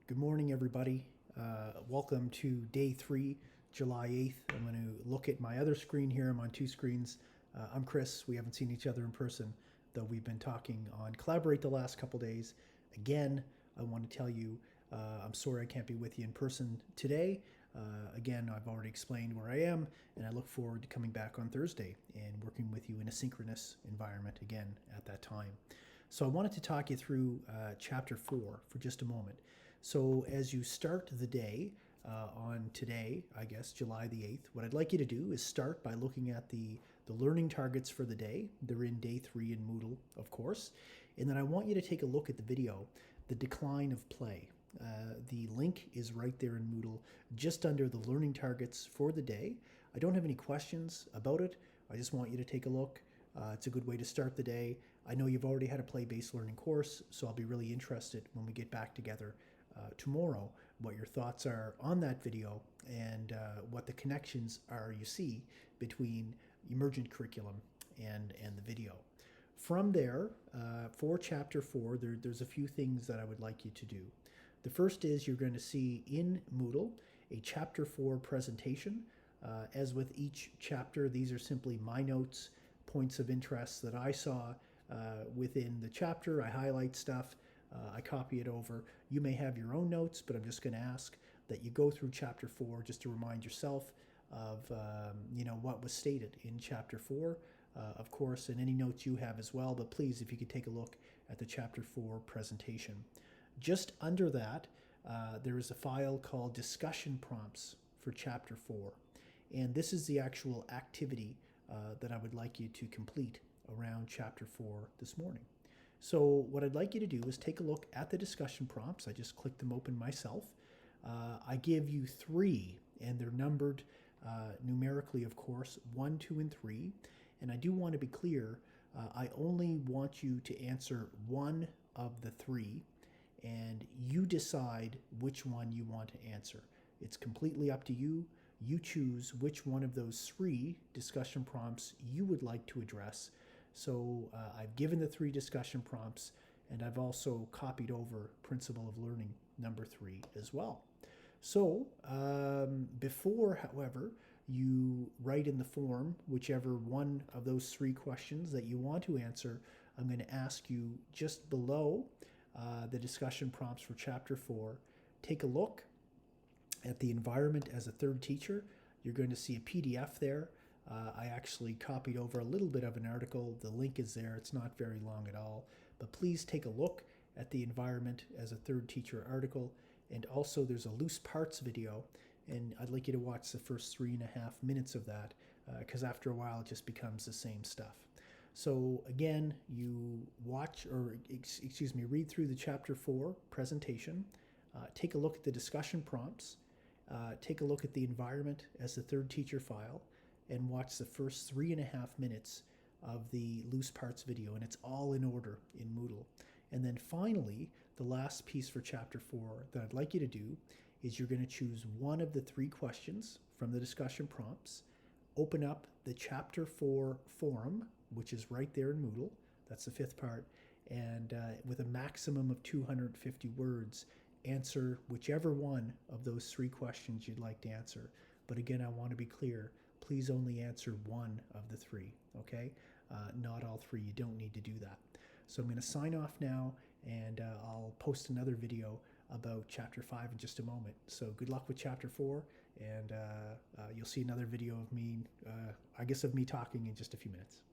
Good morning, everybody. Welcome to day 3, July 8th. I'm going to look at my other screen here. I'm on two screens. I'm Chris. We haven't seen each other in person, though we've been talking on Collaborate the last couple days. Again, I want to tell you I'm sorry I can't be with you in person today. Again, I've already explained where I am, and I look forward to coming back on Thursday and working with you in a synchronous environment again at that time. So I wanted to talk you through chapter 4 for just a moment. So as you start the day on today, I guess, July the 8th, what I'd like you to do is start by looking at the learning targets for the day. They're in day 3 in Moodle, of course. And then I want you to take a look at the video, The Decline of Play. The link is right there in Moodle, just under the learning targets for the day. I don't have any questions about it. I just want you to take a look. It's a good way to start the day. I know you've already had a play-based learning course, so I'll be really interested when we get back together tomorrow what your thoughts are on that video and what the connections are you see between emergent curriculum and the video. From there, for chapter 4, there's a few things that I would like you to do. The first is you're going to see in Moodle a chapter 4 presentation. As with each chapter, these are simply my notes, points of interest that I saw within the chapter. I highlight stuff. I copy it over. You may have your own notes, but I'm just going to ask that you go through chapter 4 just to remind yourself of what was stated in chapter 4, of course, and any notes you have as well. But please, if you could take a look at the chapter 4 presentation. Just under that, there is a file called Discussion Prompts for chapter 4, and this is the actual activity that I would like you to complete around chapter 4 this morning. So what I'd like you to do is take a look at the discussion prompts. I just clicked them open myself. I give you 3, and they're numbered numerically, of course, 1, 2, and 3. And I do want to be clear, I only want you to answer one of the 3, and you decide which one you want to answer. It's completely up to you. You choose which one of those 3 discussion prompts you would like to address. So I've given the 3 discussion prompts, and I've also copied over Principle of Learning number 3 as well. So before, however, you write in the form whichever one of those 3 questions that you want to answer, I'm going to ask you just below the discussion prompts for chapter 4. Take a look at the environment as a third teacher. You're going to see a PDF there. I actually copied over a little bit of an article. The link is there. It's not very long at all. But please take a look at the environment as a third teacher article. And also there's a loose parts video. And I'd like you to watch the first 3.5 minutes of that because after a while it just becomes the same stuff. So again, you read through the chapter 4 presentation. Take a look at the discussion prompts. Take a look at the environment as the third teacher file, and watch the first 3.5 minutes of the loose parts video, and it's all in order in Moodle. And then finally, the last piece for chapter 4 that I'd like you to do is you're going to choose one of the 3 questions from the discussion prompts, open up the chapter 4 forum, which is right there in Moodle. That's the 5th part. And with a maximum of 250 words, answer whichever one of those 3 questions you'd like to answer. But again, I want to be clear. Please only answer one of the 3, okay? Not all 3. You don't need to do that. So I'm going to sign off now, and I'll post another video about Chapter 5 in just a moment. So good luck with Chapter 4, and you'll see another video of me, of me talking in just a few minutes.